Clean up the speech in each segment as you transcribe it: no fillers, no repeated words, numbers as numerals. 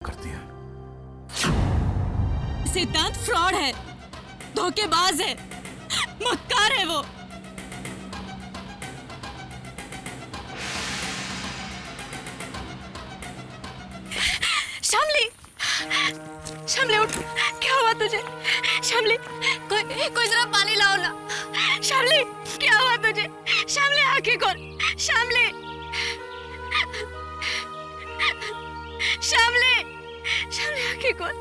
करती है। सिद्धांत फ्रॉड है, धोखेबाज है, मक्कार है वो। शामली, शामली उठ, क्या हुआ तुझे? शामली, कोई जरा पानी लाओ ना। शामली, क्या हुआ तुझे? शामली आंखें खोल। शामली, शामली, शामली आंखें खोल।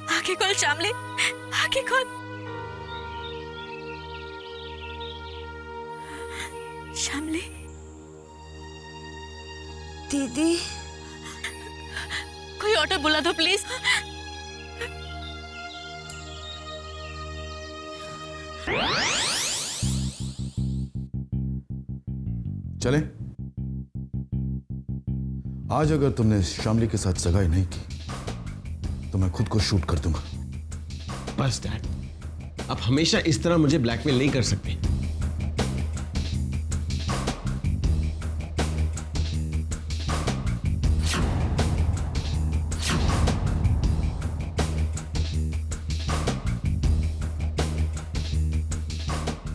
आंखें खोल शामली, आंखें खोल। शामली, दीदी, कोई ऑटो बुला दो प्लीज। चले। आज अगर तुमने शामली के साथ सगाई नहीं की तो मैं खुद को शूट कर दूंगा। बस डैड, आप हमेशा इस तरह मुझे ब्लैकमेल नहीं कर सकते।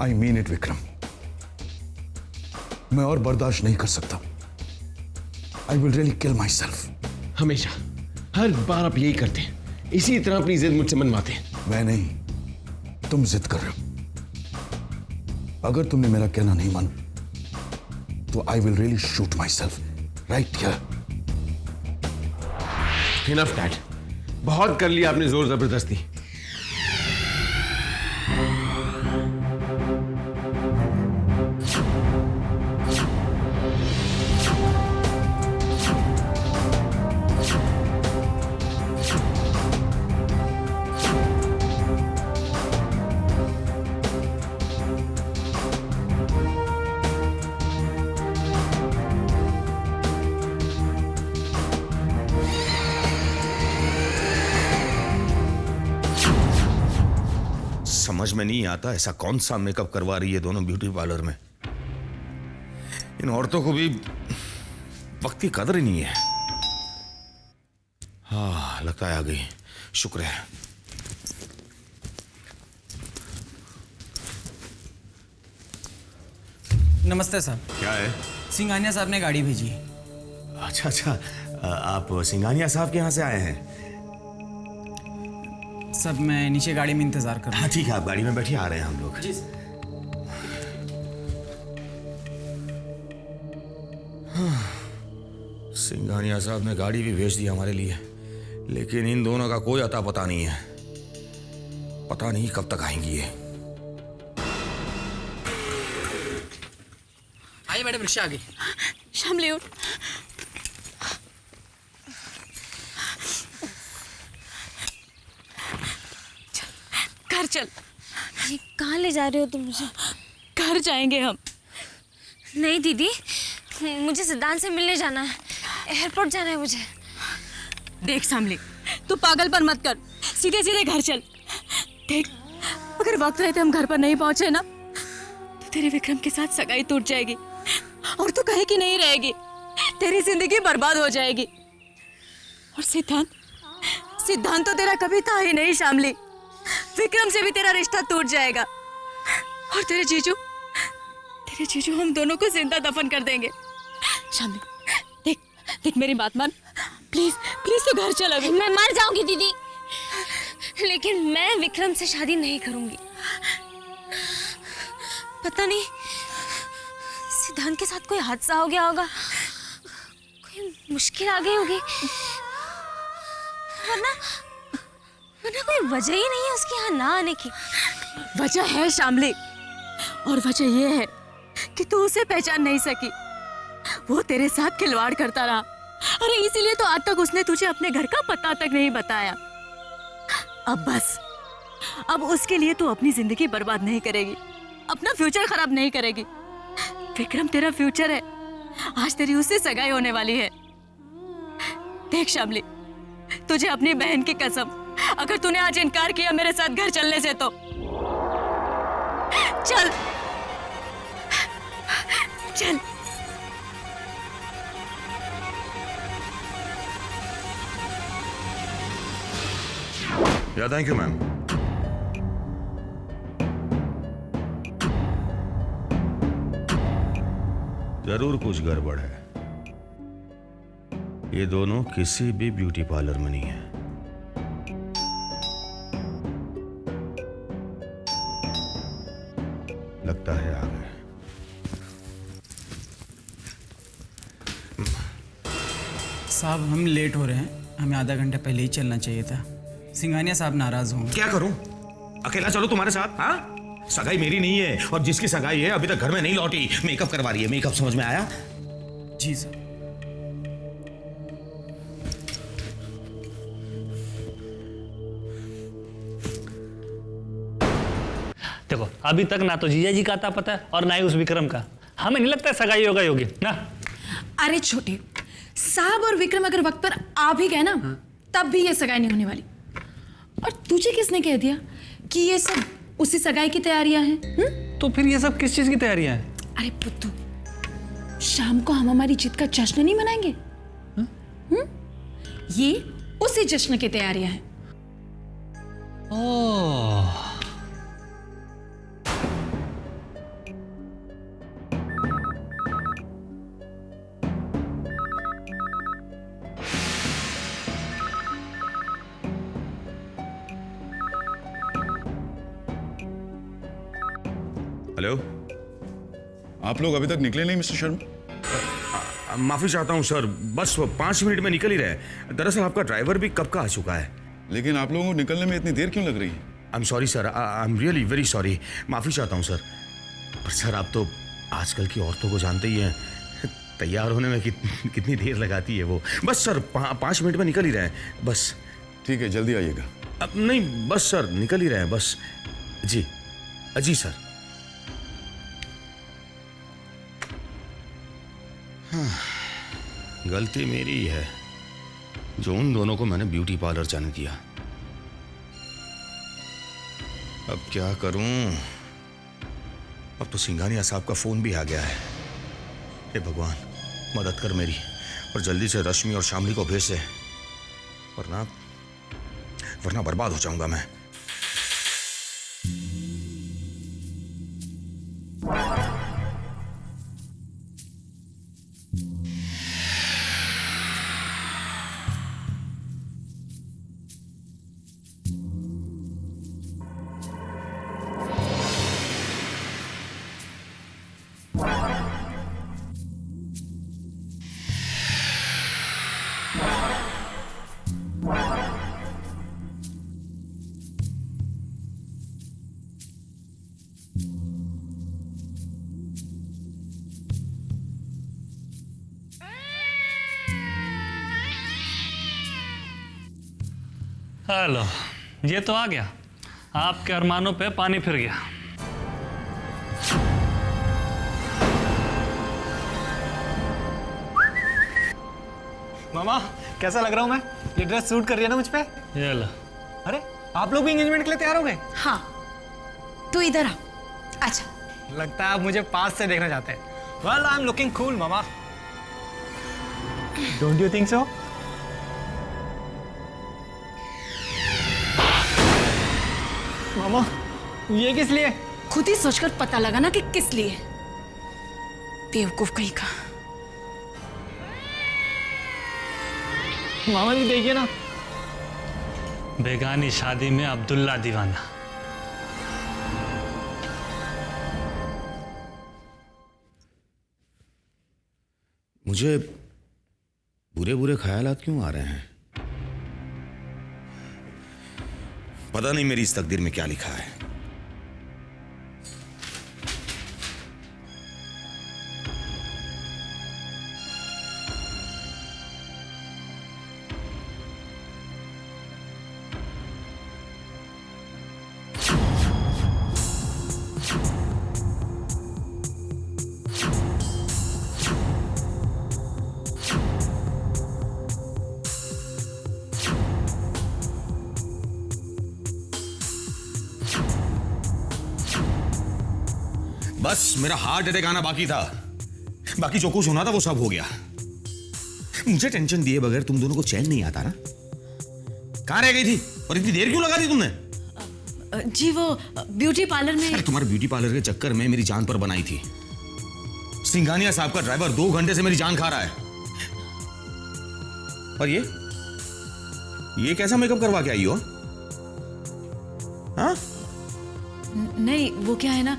आई मीन इट विक्रम, मैं और बर्दाश्त नहीं कर सकता। I will really kill my self. हमेशा, हर बार आप यही करते हैं, इसी तरह अपनी जिद मुझसे मनवाते हैं। मैं नहीं, तुम जिद कर रहे हो। अगर तुमने मेरा कहना नहीं माना तो I will really shoot my self right here. Enough dad, बहुत कर लिया आपने जोर जबरदस्ती। समझ में नहीं आता ऐसा कौन सा मेकअप करवा रही है दोनों ब्यूटी पार्लर में। इन औरतों को भी वक्त की कदर ही नहीं है। हाँ, लगता है आ गई, शुक्र है। नमस्ते साहब। क्या है? सिंघानिया साहब ने गाड़ी भेजी है। अच्छा अच्छा, आप सिंघानिया साहब के यहाँ से आए हैं? सब मैं नीचे गाड़ी में इंतजार कर रहा हाँ ठीक है, आप गाड़ी में बैठिए, आ रहे हैं हम लोग। जी। सिंघानिया साहब ने गाड़ी भी भेज दी हमारे लिए, लेकिन इन दोनों का कोई अता पता नहीं है। पता नहीं कब तक आएंगी ये। आइए मैडम, रिक्शा आ गई। शामली उठ। घर चल। ये कहाँ ले जा रहे हो तुम मुझे? घर जाएंगे हम। नहीं दीदी, मुझे सिद्धांत से मिलने जाना है, एयरपोर्ट जाना है मुझे। देख शामली, तू पागलपन मत कर, सीधे सीधे घर चल। देख, अगर वक्त रहते हम घर पर नहीं पहुंचे ना तो तेरे विक्रम के साथ सगाई टूट जाएगी और तू कहे कि नहीं रहेगी, तेरी जिंदगी बर्बाद हो जाएगी। और सिद्धांत तो तेरा कभी था ही नहीं शामली। विक्रम से भी तेरा रिश्ता टूट जाएगा और तेरे जीजू हम दोनों को जिंदा दफन कर देंगे। शामली, देख देख मेरी बात मान, प्लीज प्लीज तू घर चल। अभी मैं मर जाऊंगी दीदी, लेकिन मैं विक्रम से शादी नहीं करूंगी। पता नहीं सिद्धांत के साथ कोई हादसा हो गया होगा, कोई मुश्किल आ गई होगी, वरना कोई वजह ही नहीं है उसके यहाँ ना आने की। वजह है शामली, और वजह यह है कि तू उसे पहचान नहीं सकी। वो तेरे साथ खिलवाड़ करता रहा। अरे इसीलिए तो आज तक उसने तुझे अपने घर का पता तक नहीं बताया। अब बस, अब उसके लिए तू अपनी जिंदगी बर्बाद नहीं करेगी, अपना फ्यूचर खराब नहीं करेगी। विक्रम तेरा फ्यूचर है, आज तेरी उससे सगाई होने वाली है। देख शामली, तुझे अपनी बहन की कसम, अगर तूने आज इनकार किया मेरे साथ घर चलने से तो चल चल। या थैंक यू मैम। जरूर कुछ गड़बड़ है। ये दोनों किसी भी ब्यूटी पार्लर में नहीं है। लगता है आ गए। साहब हम लेट हो रहे हैं, हमें आधा घंटा पहले ही चलना चाहिए था। सिंघानिया साहब नाराज होंगे। क्या करूं? अकेला चलो तुम्हारे साथ? हाँ, सगाई मेरी नहीं है, और जिसकी सगाई है अभी तक घर में नहीं लौटी, मेकअप करवा रही है। मेकअप समझ में आया? जी सर। देखो अभी तक ना तो जीजा जी का आता पता है और ना ही उस विक्रम का। हमें नहीं लगता है सगाई होगा योगी ना। अरे छोटे साहब और विक्रम अगर वक्त पर आ भी गए ना तब भी ये सगाई नहीं होने वाली। और तुझे किसने कह दिया कि ये सब उसी सगाई की तैयारियां हैं? तो फिर ये सब किस चीज की तैयारियां हैं? अरे पुत्तू, शाम को हम हमारी जीत का जश्न नहीं मनाएंगे? ये उसी जश्न की तैयारियां हैं। ओह हेलो, आप लोग अभी तक निकले नहीं मिस्टर शर्मा? माफी चाहता हूं सर, बस 5 मिनट में निकल ही रहे। दरअसल आपका ड्राइवर भी कब का आ चुका है। लेकिन आप लोगों को निकलने में इतनी देर क्यों लग रही है? I am sorry sir, I am really very sorry. माफी चाहता हूं सर। पर सर आप तो आजकल की औरतों को जानते ही हैं, तैयार होने में कितनी देर लगाती है वो। बस सर 5 मिनट में निकल ही रहे हैं बस। ठीक है, जल्दी आइएगा। अब नहीं, बस सर निकल ही रहे हैं बस। जी जी सर। हाँ, गलती मेरी ही है जो उन दोनों को मैंने ब्यूटी पार्लर जाने दिया। अब क्या करूं? अब तो सिंघानिया साहब का फोन भी आ गया है। हे भगवान, मदद कर मेरी, और जल्दी से रश्मि और शामली को भेज दे, वरना बर्बाद हो जाऊंगा मैं। हेलो, ये तो आ गया। आपके अरमानों पे पानी फिर गया। मामा कैसा लग रहा हूँ मैं? ये ड्रेस सूट कर रही है ना मुझ पे? ये लो। अरे आप लोग भी एंगेजमेंट के लिए तैयार हो गए? हाँ, तू इधर आ। अच्छा, लगता है आप मुझे पास से देखना चाहते हैं। Well I am looking cool मामा, डोंट यू थिंक सो? मामा ये किस लिए? खुद ही सोचकर पता लगाना कि किस लिए। बेवकूफ कहीं का। मामा जी देखिए ना, बेगानी शादी में अब्दुल्ला दीवाना। मुझे बुरे बुरे ख्यालात क्यों आ रहे हैं? पता नहीं मेरी इस तकदीर में क्या लिखा है। बस मेरा हार्ट अटैक आना बाकी था, बाकी जो कुछ होना था वो सब हो गया। मुझे टेंशन दिए बगैर तुम दोनों को चैन नहीं आता ना? कहाँ रह गई थी और इतनी देर क्यों लगा दी तुमने? जी वो ब्यूटी पार्लर में। अरे तुम्हारे ब्यूटी पार्लर के चक्कर में मेरी जान पर बनाई थी। सिंघानिया साहब का ड्राइवर 2 घंटे से मेरी जान खा रहा है। और ये कैसा मेकअप करवा के आई हो? हाँ? नहीं वो क्या है ना,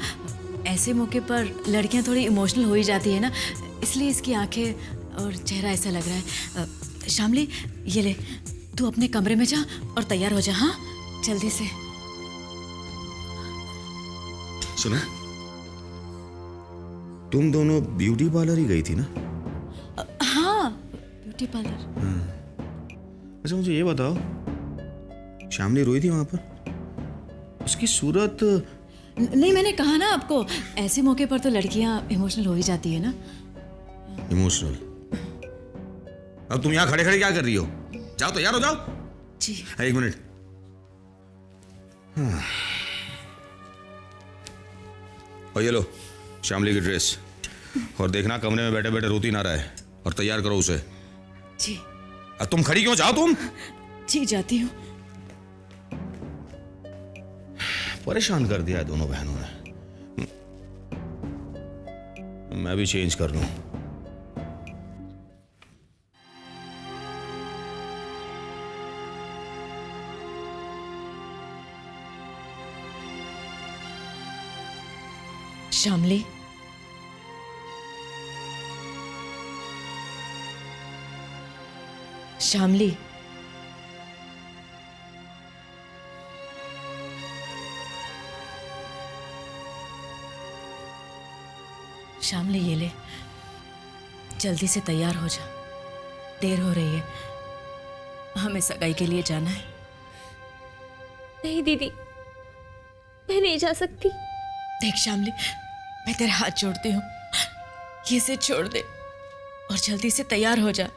ऐसे मौके पर लड़कियां थोड़ी इमोशनल हो ही जाती है ना, इसलिए इसकी आंखें और चेहरा ऐसा लग रहा है। शामली ये ले, तू अपने कमरे में जा और तैयार हो जा। हाँ जल्दी से। सुनो, तुम दोनों ब्यूटी पार्लर ही गई थी ना? हाँ ब्यूटी पार्लर। अच्छा मुझे ये बताओ, शामली रोई थी वहां पर? उसकी सूरत नहीं मैंने कहा ना आपको, ऐसे मौके पर तो लड़कियां इमोशनल हो ही जाती है ना। इमोशनल? अब तुम यहाँ खड़े खड़े क्या कर रही हो? जाओ तैयार हो जाओ। जी। 1 मिनट। हाँ। और ये लो शामली की ड्रेस, और देखना कमरे में बैठे बैठे रोती ना रहे, और तैयार करो उसे। जी। अब तुम खड़ी क्यों? जाओ तुम। जी जाती हूँ। परेशान कर दिया है दोनों बहनों ने। मैं भी चेंज कर लूं। शामली शामली शामली ये ले, जल्दी से तैयार हो जा, देर हो रही है, हमें सगाई के लिए जाना है। नहीं दीदी, मैं नहीं जा सकती। देख शामली, मैं तेरे हाथ जोड़ती हूँ, ये से छोड़ दे और जल्दी से तैयार हो जा।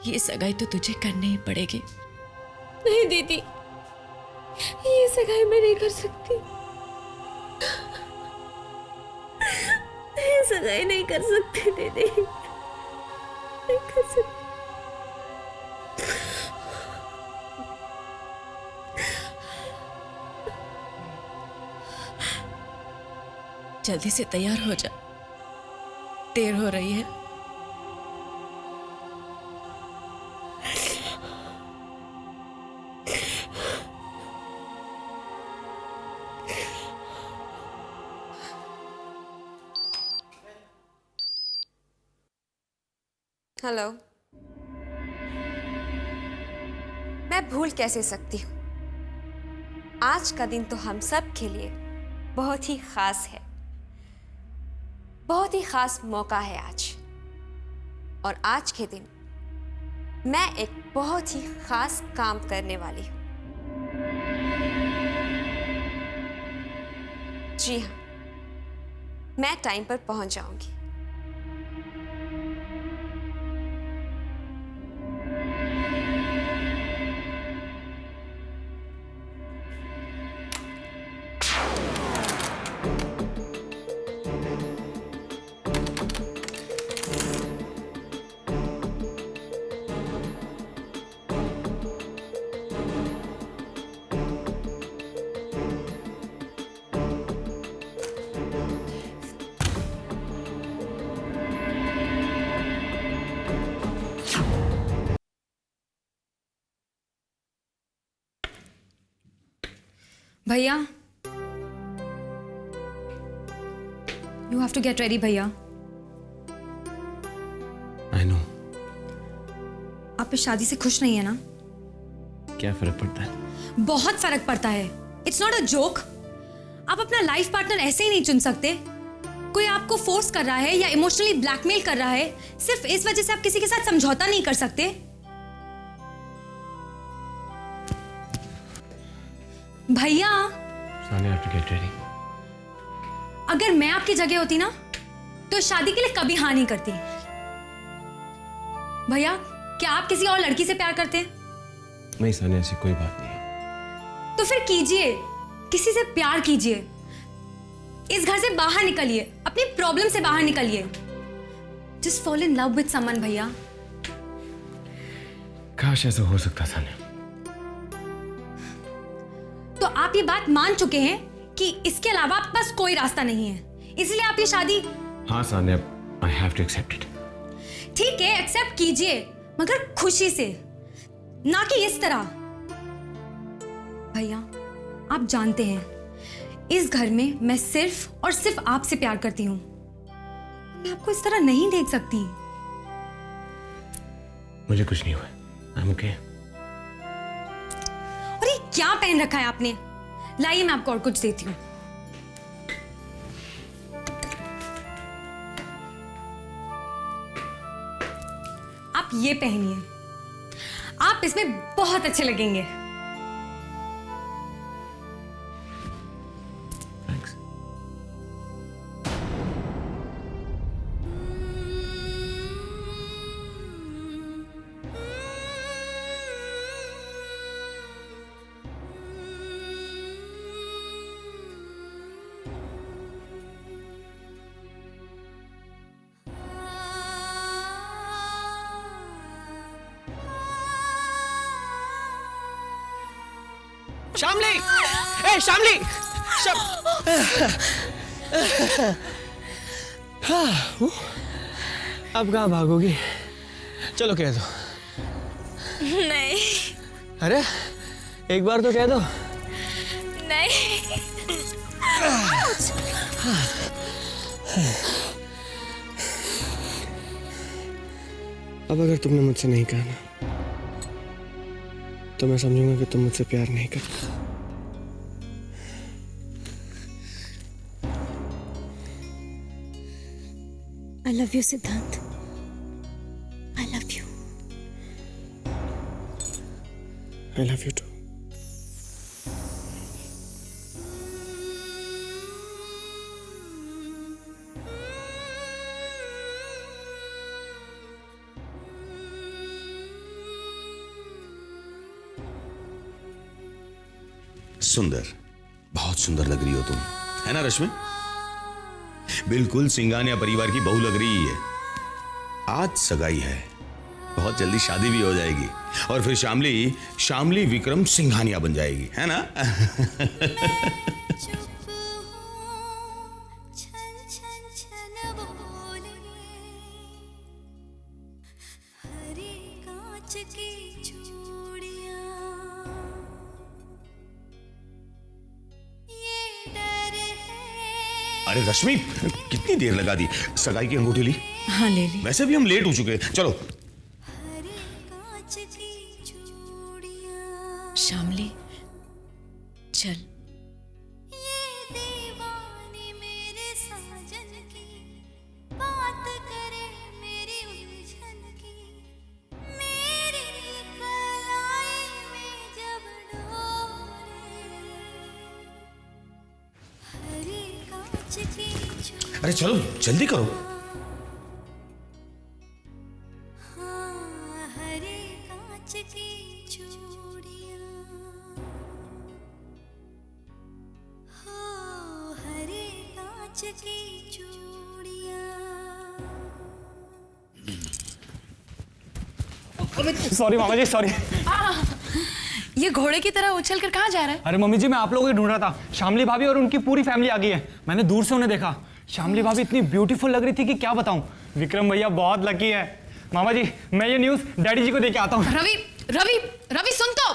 ये सगाई तो तुझे करनी ही पड़ेगी। नहीं दीदी, ये सगाई मैं नहीं कर सकती। ये सगाई नहीं कर सकती दीदी, नहीं कर सकती। जल्दी से तैयार हो जा, देर हो रही है। हेलो। मैं भूल कैसे सकती हूँ? आज का दिन तो हम सब के लिए बहुत ही खास है, बहुत ही खास मौका है आज। और आज के दिन मैं एक बहुत ही खास काम करने वाली हूँ। जी हाँ, मैं टाइम पर पहुंच जाऊंगी। भैया, you have to get ready भैया। I know। आप इस शादी से खुश नहीं है ना? क्या फर्क पड़ता है? बहुत फर्क पड़ता है। It's not a joke. आप अपना लाइफ पार्टनर ऐसे ही नहीं चुन सकते। कोई आपको फोर्स कर रहा है या इमोशनली ब्लैकमेल कर रहा है, सिर्फ इस वजह से आप किसी के साथ समझौता नहीं कर सकते। भैया, Sania, have to get ready। अगर मैं आपकी जगह होती ना तो शादी के लिए कभी हाँ नहीं करती। भैया, क्या आप किसी और लड़की से प्यार करते हैं? नहीं सानिया, ऐसी कोई बात नहीं है। तो फिर कीजिए, किसी से प्यार कीजिए, इस घर से बाहर निकलिए, अपनी प्रॉब्लम से बाहर निकलिए। Just fall in love with someone भैया। काश ऐसा हो सकता सानिया। ये बात मान चुके हैं कि इसके अलावा आपके पास कोई रास्ता नहीं है, इसलिए आप ये शादी। हाँ Sanya, I have to accept it. ठीक है, एक्सेप्ट कीजिए, मगर खुशी से, ना कि इस तरह। भैया, आप जानते हैं इस घर में मैं सिर्फ और सिर्फ आपसे प्यार करती हूँ। मैं आपको इस तरह नहीं देख सकती। मुझे कुछ नहीं हुआ, आई एम ओके। और ये क्या पहन रखा है आपने? लाइए मैं आपको और कुछ देती हूँ। आप ये पहनिए, आप इसमें बहुत अच्छे लगेंगे। थैंक्स। शामली, ए शामली, अब कहाँ भागोगी? चलो कह दो। नहीं अरे एक बार तो कह दो। नहीं। अब अगर तुमने मुझसे नहीं कहा ना, तो मैं समझूंगा कि तुम मुझसे प्यार नहीं करते। I love you, सिद्धांत। I love you. I love you too. सुंदर, बहुत सुंदर लग रही हो तुम, है ना रश्मि? बिल्कुल सिंघानिया परिवार की बहू लग रही है। आज सगाई है, बहुत जल्दी शादी भी हो जाएगी और फिर शामली विक्रम सिंघानिया बन जाएगी, है ना? अरे रश्मि, कितनी देर लगा दी? सगाई की अंगूठी ली? हाँ ले ली। वैसे भी हम लेट हो चुके हैं, चलो। शामली चल। अरे चलो जल्दी करो। सॉरी मामा जी, सॉरी। ये घोड़े की तरह उछल कर कहाँ जा रहा है? अरे मम्मी जी, मैं आप लोगों को ढूंढ रहा था। शामली भाभी और उनकी पूरी फैमिली आ गई है। मैंने दूर से उन्हें देखा। शामली भाभी इतनी ब्यूटीफुल लग रही थी कि क्या बताऊं। विक्रम भैया बहुत लकी है। मामा जी, मैं ये न्यूज़ डैडी जी को दे के आता हूँ। रवि रवि रवि सुन तो।